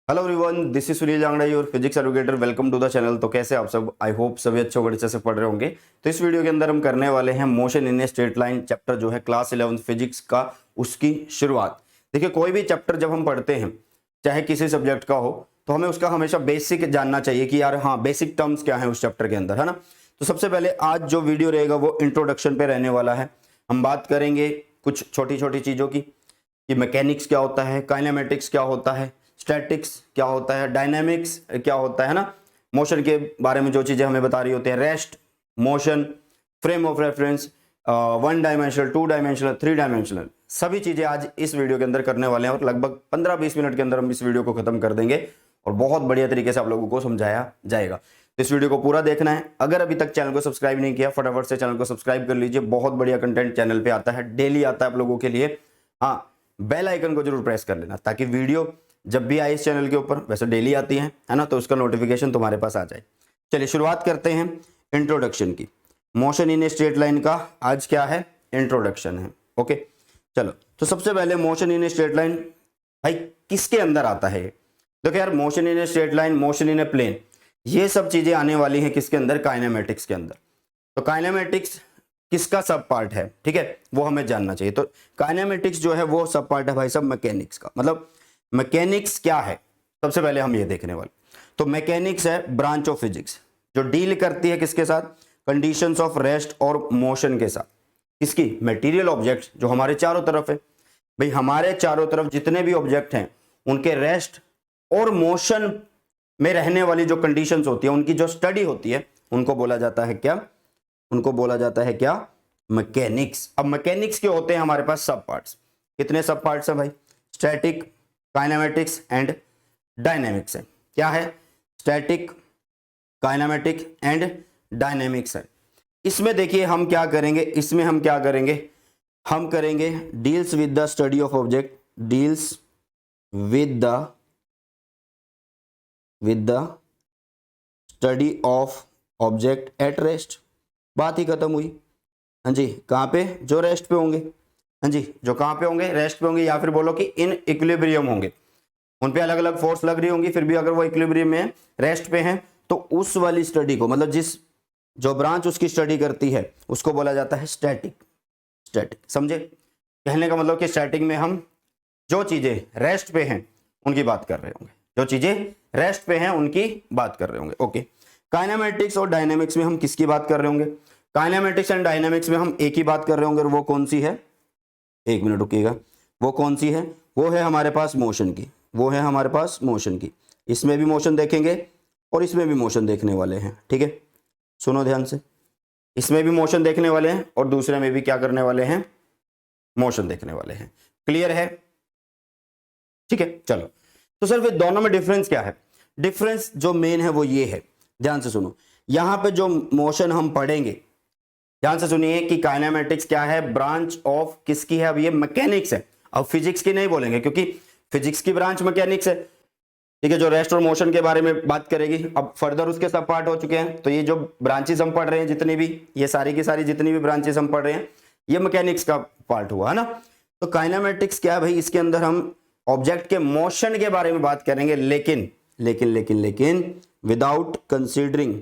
Hello everyone, this is Sunil Jangra, your physics educator. Welcome to the channel. तो कैसे आप सब? आई होप सभी अच्छे और अच्छे से पढ़ रहे होंगे। तो इस वीडियो के अंदर हम करने वाले हैं motion in a straight line chapter जो है क्लास 11 फिजिक्स का, उसकी शुरुआत। देखिए, कोई भी चैप्टर जब हम पढ़ते हैं, चाहे किसी सब्जेक्ट का हो, तो हमें उसका हमेशा बेसिक जानना चाहिए कि यार हाँ, बेसिक टर्म्स क्या है उस चैप्टर के अंदर, है ना। तो सबसे पहले आज जो वीडियो रहेगा वो इंट्रोडक्शन पे रहने वाला है। हम बात करेंगे कुछ छोटी छोटी चीज़ों की, कि मैकेनिक्स क्या होता है, काइनेमेटिक्स क्या होता है, स्टैटिक्स क्या होता है, डायनेमिक्स क्या होता है ना। मोशन के बारे में जो चीज़ें हमें बता रही होती है, rest, motion, frame of reference, one dimensional, two dimensional, three dimensional, सभी चीज़ें आज इस वीडियो के अंदर करने वाले हैं। और लगभग 15-20 मिनट के अंदर हम इस वीडियो को खत्म कर देंगे और बहुत बढ़िया तरीके से आप लोगों को समझाया जाएगा। तो इस वीडियो को पूरा देखना है। अगर अभी तक चैनल को सब्सक्राइब नहीं किया, फटाफट से चैनल को सब्सक्राइब कर लीजिए। बहुत बढ़िया कंटेंट चैनल पे आता है, डेली आता है आप लोगों के लिए। हाँ, बेल आइकन को जरूर प्रेस कर लेना ताकि वीडियो जब भी आए इस चैनल के ऊपर, वैसे डेली आती है ना, तो उसका नोटिफिकेशन तुम्हारे पास आ जाए। चलिए शुरुआत करते हैं इंट्रोडक्शन की। Motion in a straight line का आज क्या है? इंट्रोडक्शन है। ओके, चलो। तो सबसे पहले motion in a straight line भाई किसके अंदर आता है? देखो यार, motion in a straight line, motion in a plane, ये सब चीजें आने वाली हैं किसके अंदर? काइनेमेटिक्स के अंदर। तो काइनेमेटिक्स किसका सब पार्ट है? ठीक है, वो हमें जानना चाहिए। तो काइनेमेटिक्स जो है वो सब पार्ट है भाई साहब मैकेनिक्स का। मतलब मैकेनिक्स क्या है, सबसे पहले हम ये देखने वाले। तो मैकेनिक्स है ब्रांच ऑफ फिजिक्स जो डील करती है किसके साथ? कंडीशंस ऑफ रेस्ट और मोशन के साथ। किसकी? मटेरियल ऑब्जेक्ट जो हमारे चारों तरफ है। भाई हमारे चारों तरफ जितने भी ऑब्जेक्ट हैं, उनके रेस्ट और मोशन में रहने वाली जो कंडीशंस होती है, उनकी जो स्टडी होती है, उनको बोला जाता है क्या? उनको बोला जाता है क्या? मैकेनिक्स। अब मैकेनिक्स के होते हैं हमारे पास सब पार्ट्स। कितने सब पार्ट्स हैं भाई? स्टैटिक, काइनेमेटिक्स एंड डायनेमिक्स है। क्या है? स्टैटिक, काइनेमेटिक एंड डायनेमिक्स है। इसमें देखिए हम क्या करेंगे, इसमें हम क्या करेंगे, हम करेंगे deals with the study of object, deals with the study of object at rest. बात ही खत्म हुई। हाँ जी, कहाँ पे? जो रेस्ट पे होंगे। हाँ जी, जो कहाँ पे होंगे? रेस्ट पे होंगे, या फिर बोलो कि इन इक्विलिब्रियम होंगे। उन पे अलग अलग फोर्स लग रही होंगी, फिर भी अगर वो इक्विलिब्रियम में रेस्ट पे हैं, तो उस वाली स्टडी को, मतलब जिस जो ब्रांच उसकी स्टडी करती है, उसको बोला जाता है स्टैटिक। स्टैटिक, समझे? कहने का मतलब कि स्टैटिक में हम जो चीजें रेस्ट पे हैं उनकी बात कर रहे होंगे, जो चीजें रेस्ट पे हैं उनकी बात कर रहे होंगे। ओके। काइनेमेटिक्स और डायनेमिक्स में हम किसकी बात कर रहे होंगे? काइनेमेटिक्स एंड डायनेमिक्स में हम एक ही बात कर रहे होंगे, और वो कौन सी है? एक मिनट रुकिएगा। वो कौन सी है? वो है हमारे पास मोशन की। वो है हमारे पास मोशन की। इसमें भी मोशन देखेंगे और इसमें भी मोशन देखने वाले हैं। ठीक है, सुनो ध्यान से। इसमें भी मोशन देखने वाले हैं और दूसरे में भी क्या करने वाले हैं? मोशन देखने वाले हैं। क्लियर है? ठीक है, चलो। तो सर फिर दोनों में डिफरेंस क्या है? डिफरेंस जो मेन है वो ये है, ध्यान से सुनो। यहां पे जो मोशन हम पढ़ेंगे, ध्यान से सुनिए कि काइनेमेटिक्स क्या है? ब्रांच ऑफ किसकी है? अब ये मैकेनिक्स है। अब फिजिक्स की नहीं बोलेंगे क्योंकि फिजिक्स की ब्रांच मैकेनिक्स है। ठीक है, जो रेस्ट और मोशन के बारे में बात करेगी। अब फर्दर उसके सब पार्ट हो चुके हैं, तो ये जो ब्रांचेस हम पढ़ रहे हैं जितनी भी, ये सारी की सारी जितनी भी ब्रांचेस हम पढ़ रहे हैं, ये मैकेनिक्स का पार्ट हुआ, है ना। तो काइनेमेटिक्स क्या है भाई? इसके अंदर हम ऑब्जेक्ट के मोशन के बारे में बात करेंगे, लेकिन लेकिन लेकिन लेकिन without considering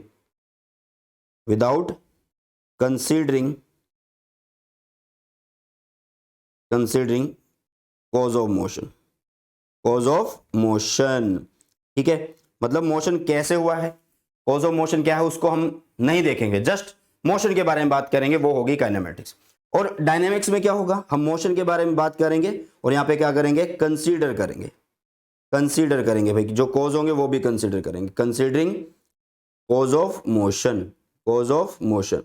considering considering cause of motion. Cause of motion, ठीक है, मतलब मोशन कैसे हुआ है, कॉज ऑफ मोशन क्या है, उसको हम नहीं देखेंगे, जस्ट मोशन के बारे में बात करेंगे, वो होगी काइनेमेटिक्स। और डायनेमिक्स में क्या होगा? हम मोशन के बारे में बात करेंगे और यहां पे क्या करेंगे? कंसीडर करेंगे। कंसीडर करेंगे भाई, जो कॉज होंगे वो भी कंसीडर करेंगे। Considering cause of motion, cause of motion.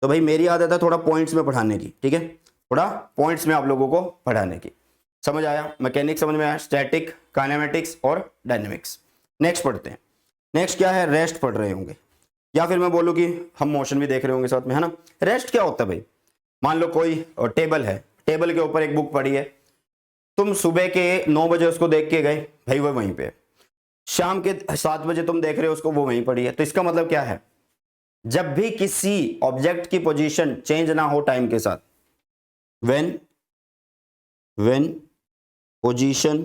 तो भाई मेरी आदत है थोड़ा पॉइंट्स में पढ़ाने की, ठीक है, थोड़ा पॉइंट्स में आप लोगों को पढ़ाने की। समझ आया? मैकेनिक्स समझ में आया, स्टैटिक, काइनेमेटिक्स और डायनेमिक्स। नेक्स्ट पढ़ते हैं। नेक्स्ट क्या है? रेस्ट पढ़ रहे होंगे, या फिर मैं बोलूँ कि हम मोशन भी देख रहे होंगे साथ में, है ना। रेस्ट क्या होता है भाई? मान लो कोई टेबल है, टेबल के ऊपर एक बुक पड़ी है, तुम सुबह के 9 बजे उसको देख के गए, भाई वो वहीं पे है। शाम के 7 बजे तुम देख रहे हो उसको, वो वहीं पड़ी है। तो इसका मतलब क्या है? जब भी किसी ऑब्जेक्ट की पोजीशन चेंज ना हो टाइम के साथ, when position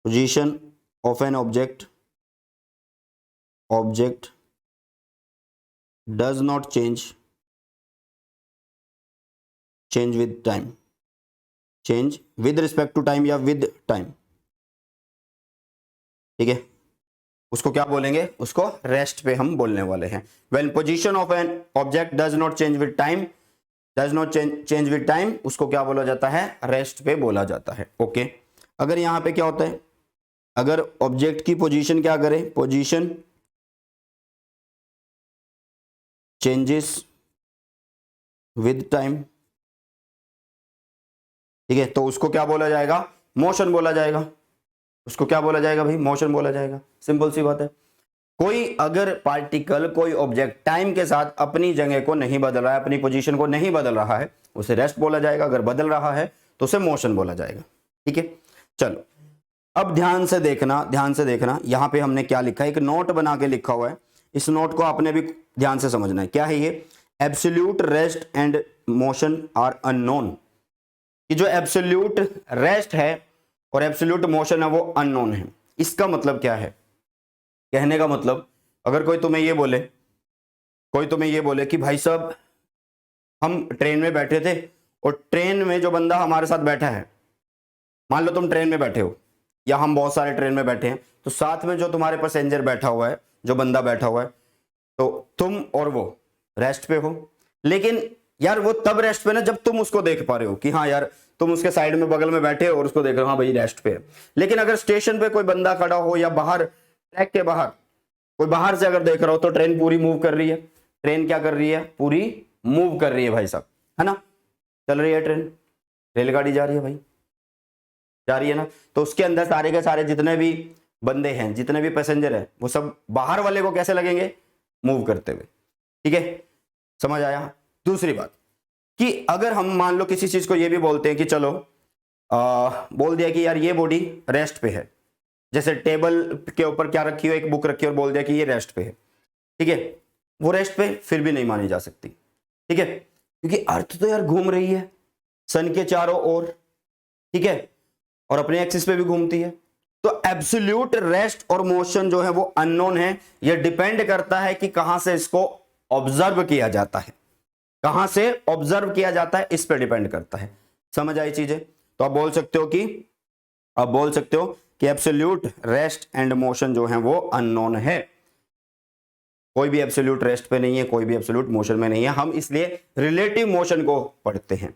position of an object does not change with time, change with respect to time या विद टाइम, ठीक है, उसको क्या बोलेंगे, उसको रेस्ट पे हम बोलने वाले हैं। When position of an object does not change with time, उसको क्या बोला जाता है, रेस्ट पे बोला जाता है। ओके, अगर यहां पे क्या होता है, अगर ऑब्जेक्ट की पोजीशन क्या करे, पोजीशन चेंजेस विद टाइम, ठीक है, तो उसको क्या बोला जाएगा, मोशन बोला जाएगा। उसको क्या बोला जाएगा भाई, मोशन बोला जाएगा। सिंपल सी बात है। कोई अगर पार्टिकल, कोई ऑब्जेक्ट टाइम के साथ अपनी जगह को नहीं बदल रहा है, अपनी पोजीशन को नहीं बदल रहा है, उसे रेस्ट बोला जाएगा। अगर बदल रहा है तो उसे मोशन बोला जाएगा। ठीक है, चलो अब ध्यान से देखना यहां पे हमने क्या लिखा है, एक नोट बना के लिखा हुआ है। इस नोट को आपने भी ध्यान से समझना है। क्या है ये, absolute rest and motion are unknown. कि जो एब्सोल्यूट रेस्ट है और एब्सोल्यूट मोशन है वो अननोन है। इसका मतलब क्या है, कहने का मतलब, अगर कोई तुम्हें ये बोले कि भाई साहब हम ट्रेन में बैठे थे और ट्रेन में जो बंदा हमारे साथ बैठा है, मान लो तुम ट्रेन में बैठे हो या हम बहुत सारे ट्रेन में बैठे हैं, तो साथ में जो तुम्हारे पैसेंजर बैठा हुआ है, जो बंदा बैठा हुआ है, तो तुम और वो रेस्ट पे हो। लेकिन यार वो तब रेस्ट पे ना जब तुम उसको देख पा रहे हो कि हाँ यार तुम उसके साइड में बगल में बैठे हो और उसको देख रहे हो, हाँ भाई रेस्ट पे है। लेकिन अगर स्टेशन पे कोई बंदा खड़ा हो या बाहर ट्रैक के बाहर कोई बाहर से अगर देख रहा हो, तो ट्रेन पूरी मूव कर रही है। ट्रेन क्या कर रही है, पूरी मूव कर रही है भाई साहब, है ना, चल रही है ट्रेन, रेलगाड़ी जा रही है भाई, जा रही है ना। तो उसके अंदर सारे के सारे जितने भी बंदे हैं, जितने भी पैसेंजर हैं, वो सब बाहर वाले को कैसे लगेंगे, मूव करते हुए। ठीक है, समझ आया। दूसरी बात कि अगर हम मान लो किसी चीज को ये भी बोलते हैं कि चलो बोल दिया कि यार ये बॉडी रेस्ट पे है, जैसे टेबल के ऊपर क्या रखी हो, एक बुक रखी हो और बोल दिया कि ये रेस्ट पे है, ठीक है, वो रेस्ट पे फिर भी नहीं मानी जा सकती। ठीक है, क्योंकि अर्थ तो यार घूम रही है सन के चारों ओर, ठीक है, और अपने एक्सिस पे भी घूमती है। तो एब्सोल्यूट रेस्ट और मोशन जो है वो अननोन है। ये डिपेंड करता है कि कहां से इसको ऑब्जर्व किया जाता है, कहां से ऑब्जर्व किया जाता है, इस पर डिपेंड करता है। समझ आई चीजें। तो आप बोल सकते हो कि एब्सोल्यूट रेस्ट एंड मोशन जो है वो अननोन है। कोई भी एब्सोल्यूट रेस्ट पे नहीं है, कोई भी एब्सोल्यूट मोशन में नहीं है। हम इसलिए रिलेटिव मोशन को पढ़ते हैं,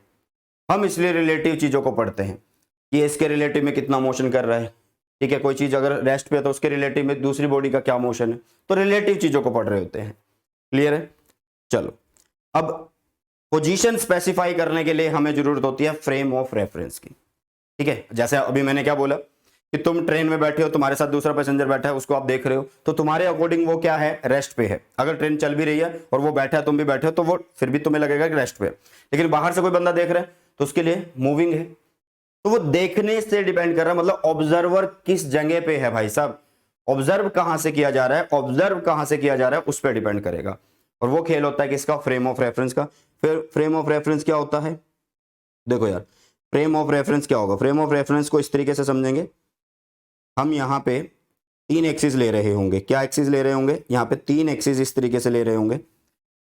हम इसलिए रिलेटिव चीजों को पढ़ते हैं कि इसके रिलेटिव में कितना मोशन कर रहा है। ठीक है, कोई चीज अगर रेस्ट पे है तो उसके रिलेटिव में दूसरी बॉडी का क्या मोशन है, तो रिलेटिव चीजों को पढ़ रहे होते हैं। क्लियर है। चलो अब पोजीशन स्पेसिफाई करने के लिए हमें जरूरत होती है फ्रेम ऑफ रेफरेंस की। ठीक है, जैसे अभी मैंने क्या बोला कि तुम ट्रेन में बैठे हो, तुम्हारे साथ दूसरा पैसेंजर बैठा है, उसको आप देख रहे हो, तो तुम्हारे अकॉर्डिंग वो क्या है, रेस्ट पे है। अगर ट्रेन चल भी रही है और वो बैठा है, तुम भी बैठे हो, तो वो फिर भी तुम्हें लगेगा कि रेस्ट पे है। लेकिन बाहर से कोई बंदा देख रहा है तो उसके लिए मूविंग है। तो वो देखने से डिपेंड कर रहा है, मतलब ऑब्जर्वर किस जगह पे है भाई साहब, ऑब्जर्व कहां से किया जा रहा है, उस पर डिपेंड करेगा। और वो खेल होता है किसका, फ्रेम ऑफ रेफरेंस का। फिर फ्रेम ऑफ रेफरेंस क्या होता है, देखो यार फ्रेम ऑफ रेफरेंस क्या होगा। फ्रेम ऑफ रेफरेंस को इस तरीके से समझेंगे, हम यहाँ पे 3 एक्सिस ले रहे होंगे। क्या एक्सिस ले रहे होंगे, यहाँ पे 3 एक्सिस इस तरीके से ले रहे होंगे।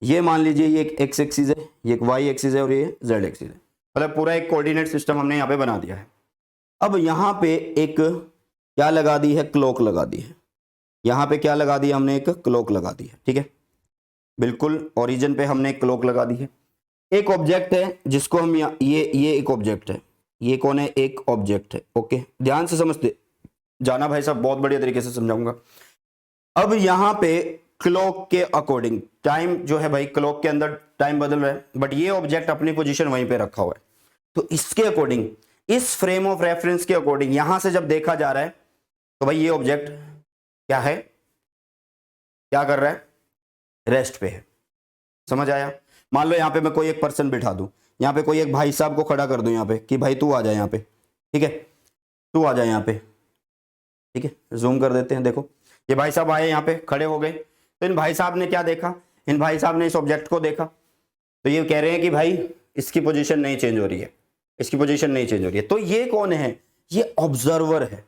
ये मान लीजिए ये एक एक्स एक्सिस है, ये एक वाई एक्सिस है और ये जेड एक्सिस है। मतलब पूरा एक कोऑर्डिनेट सिस्टम हमने यहाँ पे बना दिया है। अब यहाँ पे एक क्या लगा दी है, क्लॉक लगा दी है। यहाँ पे क्या लगा दिया हमने, एक क्लॉक लगा दी है। ठीक है, बिल्कुल ओरिजिन पे हमने एक क्लॉक लगा दी है। एक ऑब्जेक्ट है जिसको हम ये एक ऑब्जेक्ट है, ये कौन है, एक ऑब्जेक्ट है। ओके, ध्यान से समझते जाना भाई साहब, बहुत बढ़िया तरीके से समझाऊंगा। अब यहाँ पे क्लॉक के अकॉर्डिंग टाइम जो है भाई, क्लॉक के अंदर टाइम बदल रहा है, बट ये ऑब्जेक्ट अपनी पोजीशन वहीं पे रखा हुआ है। तो इसके अकॉर्डिंग, इस फ्रेम ऑफ रेफरेंस के अकॉर्डिंग यहां से जब देखा जा रहा है तो भाई ये ऑब्जेक्ट क्या है, क्या कर रहा है, रेस्ट पे है। समझ आया। मान लो यहाँ पे मैं कोई एक पर्सन बिठा दूं, यहाँ पे कोई एक भाई साहब को खड़ा कर दूं यहाँ पे कि भाई तू आ जा यहाँ पे, ठीक है, तू आ जा यहाँ पे। ठीक है, जूम कर देते हैं, देखो ये भाई साहब आए यहाँ पे, खड़े हो गए। तो इन भाई साहब ने क्या देखा, इन भाई साहब ने इस ऑब्जेक्ट को देखा, तो ये कह रहे हैं कि भाई इसकी पोजीशन नहीं चेंज हो रही है, इसकी पोजीशन नहीं चेंज हो रही है। तो ये कौन है, ये ऑब्जर्वर है।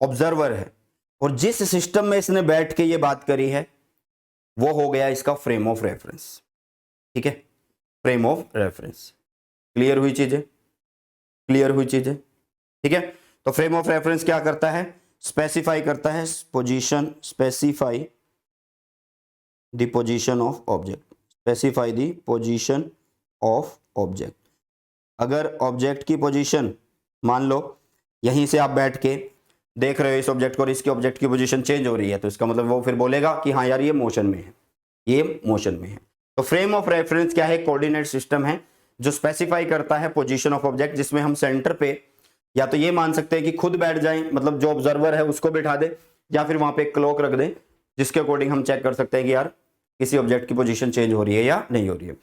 ऑब्जर्वर है, और जिस सिस्टम में इसने बैठ के ये बात करी है वो हो गया इसका फ्रेम ऑफ रेफरेंस। ठीक है, फ्रेम ऑफ रेफरेंस। क्लियर हुई चीजें? क्लियर हुई चीजें? ठीक है, तो फ्रेम ऑफ रेफरेंस क्या करता है? स्पेसिफाई करता है position, specify the position of object, specify the position of object. अगर ऑब्जेक्ट की पोजीशन, मान लो यहीं से आप बैठ के देख रहे हो इस ऑब्जेक्ट को और इसके ऑब्जेक्ट की पोजीशन चेंज हो रही है, तो इसका मतलब वो फिर बोलेगा कि हाँ यार ये मोशन में है, ये मोशन में है। तो फ्रेम ऑफ रेफरेंस क्या है? कोऑर्डिनेट सिस्टम है जो स्पेसिफाई करता है पोजीशन ऑफ ऑब्जेक्ट, जिसमें हम सेंटर पे या तो ये मान सकते हैं कि खुद बैठ जाएं, मतलब जो ऑब्जर्वर है उसको बैठा दे, या फिर वहां पे एक क्लॉक रख दे जिसके अकॉर्डिंग हम चेक कर सकते हैं कि यार किसी ऑब्जेक्ट की पोजीशन चेंज हो रही है या नहीं हो रही है।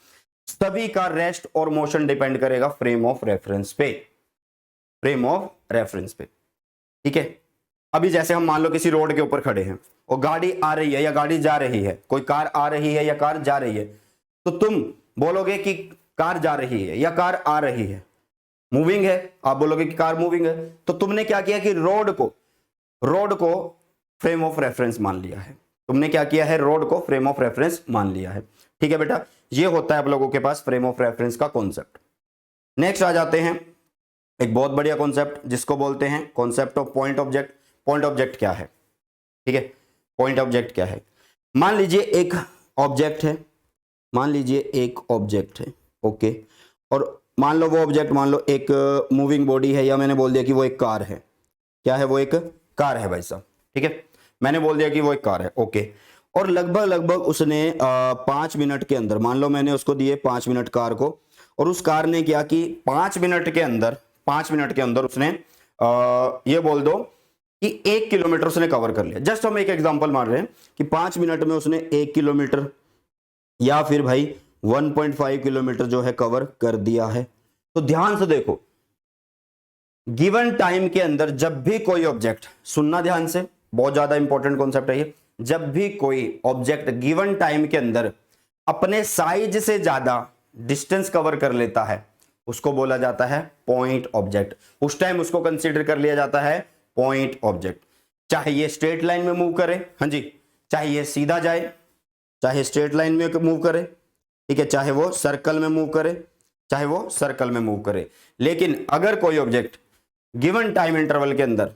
सभी का रेस्ट और मोशन डिपेंड करेगा फ्रेम ऑफ रेफरेंस पे, फ्रेम ऑफ रेफरेंस पे। ठीक है, अभी जैसे हम मान लो किसी रोड के ऊपर खड़े हैं और गाड़ी आ रही है या गाड़ी जा रही है, कोई कार आ रही है या कार जा रही है, तो तुम बोलोगे कि कार जा रही है या कार आ रही है, मूविंग है, आप बोलोगे कि कार मूविंग है। तो तुमने क्या किया कि रोड को फ्रेम ऑफ रेफरेंस मान लिया है। तुमने क्या किया है? रोड को फ्रेम ऑफ रेफरेंस मान लिया है। ठीक है बेटा, ये होता है आप लोगों के पास फ्रेम ऑफ रेफरेंस का कॉन्सेप्ट। नेक्स्ट आ जाते हैं एक बहुत बढ़िया कॉन्सेप्ट जिसको बोलते हैं concept of point object. Point object क्या है? ठीक है, पॉइंट ऑब्जेक्ट क्या है? मान लीजिए एक ऑब्जेक्ट है, मान लीजिए एक ऑब्जेक्ट है, ओके, और मान लो वो ऑब्जेक्ट, मान लो एक मूविंग बॉडी है, या मैंने बोल दिया कि वो एक कार है। क्या है? वो एक कार है भाई साहब। ठीक है, मैंने बोल दिया कि वो एक कार है, ओके, और लगभग उसने 5 मिनट के अंदर, मान लो मैंने उसको दिए 5 मिनट कार को, और उस कार ने क्या कि 5 मिनट के अंदर उसने ये बोल दो कि 1 किलोमीटर उसने कवर कर लिया। जस्ट हम एक एग्जांपल मान रहे हैं कि 5 मिनट में उसने 1 किलोमीटर या फिर भाई 1.5 किलोमीटर जो है कवर कर दिया है। तो ध्यान से देखो, गिवन टाइम के अंदर जब भी कोई ऑब्जेक्ट, सुनना ध्यान से, बहुत ज्यादा इंपॉर्टेंट कॉन्सेप्ट है ये, जब भी कोई ऑब्जेक्ट गिवन टाइम के अंदर अपने साइज से ज्यादा डिस्टेंस कवर कर लेता है उसको बोला जाता है पॉइंट ऑब्जेक्ट। उस टाइम उसको कंसीडर कर लिया जाता है पॉइंट ऑब्जेक्ट। चाहे ये स्ट्रेट लाइन में मूव करे, हाँ जी, चाहे ये सीधा जाए, चाहे स्ट्रेट लाइन में मूव करे, ठीक है, चाहे वो सर्कल में मूव करे, चाहे वो सर्कल में मूव करे, लेकिन अगर कोई ऑब्जेक्ट गिवन टाइम इंटरवल के अंदर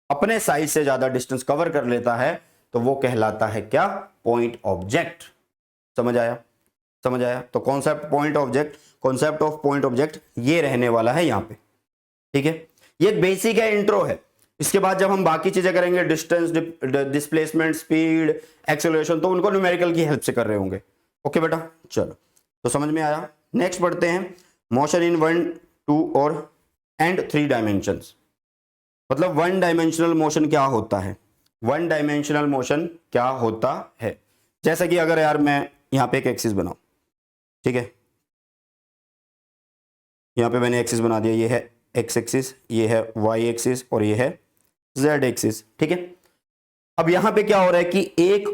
अपने साइज से ज्यादा डिस्टेंस कवर कर लेता है तो वो कहलाता है क्या? Point object. समझ आया? समझ आया? तो concept point object, concept of point object ये रहने वाला है यहां पे। ठीक है, ये बेसिक है, इंट्रो है। इसके बाद जब हम बाकी चीजें करेंगे, डिस्टेंस, डिस्प्लेसमेंट, स्पीड, एक्सेलरेशन, तो उनको न्यूमेरिकल की हेल्प से कर रहे होंगे। ओके बेटा, चलो, तो समझ में आया। नेक्स्ट पढ़ते हैं, मोशन इन 1, 2 और एंड 3 डायमेंशंस। मतलब 1 डायमेंशनल मोशन क्या होता है? 1 डायमेंशनल मोशन क्या होता है? जैसा कि अगर यार मैं यहां पे एक एक्सिस बनाऊं, ठीक है, यहां पे मैंने एक्सिस बना दिया, ये है एक्स एक्सिस, ये है वाई एक्सिस और ये है जेड एक्सिस। ठीक है, अब यहां पे क्या हो रहा है कि एक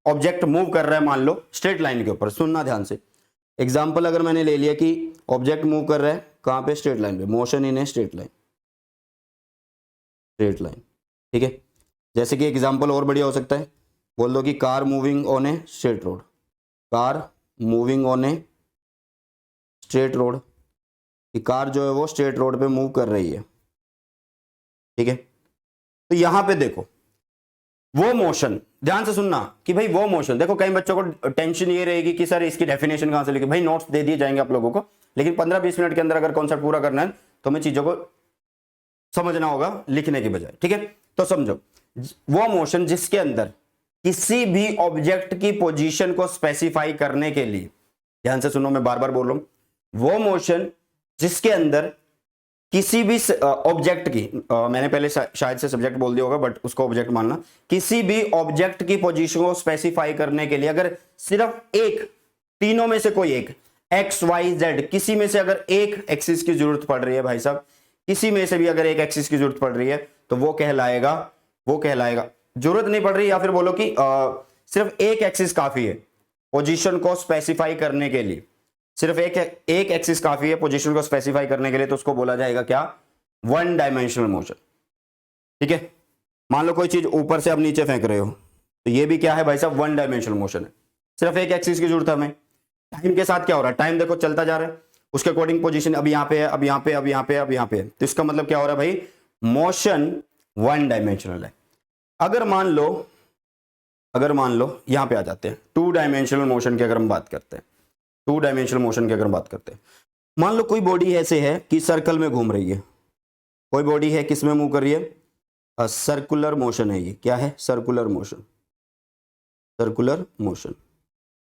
ऑब्जेक्ट मूव कर रहा है, मान लो स्ट्रेट लाइन के ऊपर। सुनना ध्यान से, एग्जांपल अगर मैंने ले लिया कि ऑब्जेक्ट मूव कर रहा है कहां पे? स्ट्रेट लाइन पे, motion in a straight line, straight line. ठीक है, जैसे कि एग्जांपल और बढ़िया हो सकता है, बोल दो कि car moving on a straight road, car moving on a straight road, कि कार जो है वो स्ट्रेट रोड पे मूव कर रही है। ठीक है, तो यहां पे देखो वो मोशन, ध्यान से सुनना कि भाई वो मोशन, देखो कई बच्चों को टेंशन ये रहेगी कि सर इसकी डेफिनेशन कहां से लिखे। भाई नोट्स दे दिए जाएंगे आप लोगों को, लेकिन 15-20 मिनट के अंदर अगर कॉन्सेप्ट पूरा करना है तो हमें चीजों को समझना होगा लिखने के बजाय। ठीक है, तो समझो, वो मोशन जिसके अंदर किसी भी ऑब्जेक्ट की पोजीशन को स्पेसिफाई करने के लिए, ध्यान से सुनो, मैं बार बार बोल रहा हूं, वो मोशन जिसके अंदर किसी भी ऑब्जेक्ट की, मैंने पहले शायद से सब्जेक्ट बोल दिया होगा बट उसको ऑब्जेक्ट मानना, किसी भी ऑब्जेक्ट की पोजीशन को स्पेसिफाई करने के लिए अगर सिर्फ एक, तीनों में से कोई एक, एक्स वाई जेड, किसी में से अगर एक एक्सिस की जरूरत पड़ रही है भाई साहब, किसी में से भी अगर एक एक्सिस की जरूरत पड़ रही है तो वो कहलाएगा, जरूरत नहीं पड़ रही, या फिर बोलो कि सिर्फ एक एक्सिस काफी है पोजीशन को स्पेसिफाई करने के लिए, सिर्फ एक एक्सिस काफी है पोजीशन को स्पेसिफाई करने के लिए, तो उसको बोला जाएगा क्या? 1 डायमेंशनल मोशन। ठीक है, मान लो कोई चीज ऊपर से आप नीचे फेंक रहे हो, तो ये भी क्या है भाई साहब, वन डायमेंशनल मोशन है। सिर्फ एक एक्सिस की जरूरत है हमें। टाइम के साथ क्या हो रहा है, टाइम देखो चलता जा रहा है, उसके अकॉर्डिंग पोजीशन अब यहाँ पे है, अब यहाँ पे, अब यहाँ पे, अब यहाँ पे है। तो इसका मतलब क्या हो रहा है भाई, मोशन वन डायमेंशनल है। अगर मान लो यहां पे आ जाते हैं, टू डायमेंशनल मोशन की अगर हम बात करते हैं, टू डायमेंशनल मोशन की अगर बात करते हैं, मान लो कोई बॉडी ऐसे है कि सर्कल में घूम रही है, कोई बॉडी है किस में मूव कर रही है, सर्कुलर मोशन है। ये क्या है, सर्कुलर मोशन, सर्कुलर मोशन,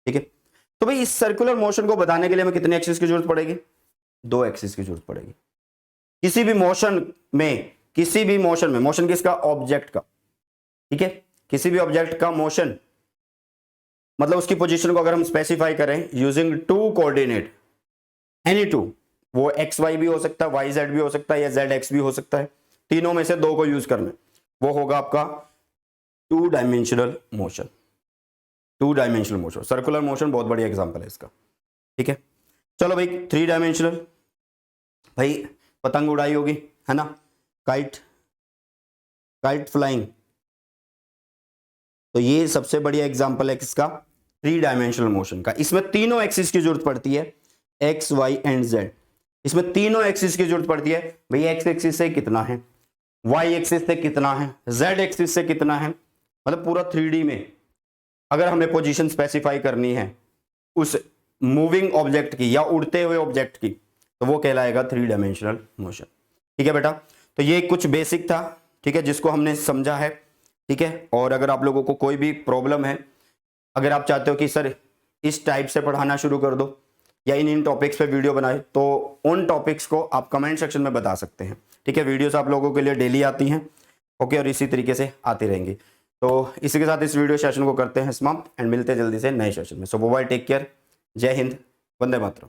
ठीक है। तो भाई इस सर्कुलर मोशन को बताने के लिए हमें कितने एक्सिस की जरूरत पड़ेगी, दो एक्सिस की जरूरत पड़ेगी। किसी भी मोशन में, मोशन किसका, ऑब्जेक्ट का, ठीक है। किसी भी ऑब्जेक्ट का मोशन मतलब उसकी पोजीशन को अगर हम स्पेसिफाई करें using two coordinate, any two, वो एक्स वाई भी हो सकता है, वाई जेड भी हो सकता है, या जेड एक्स भी हो सकता है, तीनों में से दो को यूज करना, वो होगा आपका two dimensional motion. Two dimensional motion, circular motion बहुत बढ़िया एग्जांपल है इसका, ठीक है। चलो भाई थ्री डायमेंशनल, भाई पतंग उड़ाई होगी, है ना, काइट फ्लाइंग, तो ये सबसे बढ़िया एग्जांपल है किसका, थ्री डायमेंशनल मोशन का। इसमें तीनों एक्सिस की जरूरत पड़ती है, एक्स वाई एंड जेड, इसमें तीनों एक्सिस की जरूरत पड़ती है। भाई एक्स एक्सिस से कितना है, वाई एक्सिस से कितना है, जेड एक्सिस से कितना है, मतलब पूरा 3D में अगर हमें पोजीशन स्पेसिफाई करनी है उस मूविंग ऑब्जेक्ट की या उड़ते हुए ऑब्जेक्ट की, तो वो कहलाएगा थ्री डायमेंशनल मोशन, ठीक है बेटा। तो ये कुछ बेसिक था, ठीक है, जिसको हमने समझा है, ठीक है। और अगर आप लोगों को कोई भी प्रॉब्लम है, अगर आप चाहते हो कि सर इस टाइप से पढ़ाना शुरू कर दो या इन टॉपिक्स पे वीडियो बनाए, तो उन टॉपिक्स को आप कमेंट सेक्शन में बता सकते हैं, ठीक है। वीडियोस आप लोगों के लिए डेली आती हैं, ओके, और इसी तरीके से आती रहेंगी। तो इसी के साथ इस वीडियो सेशन को करते हैं समाप्त एंड मिलते हैं जल्दी से नए सेशन में। सो बाय, टेक केयर, जय हिंद, वंदे मातरम।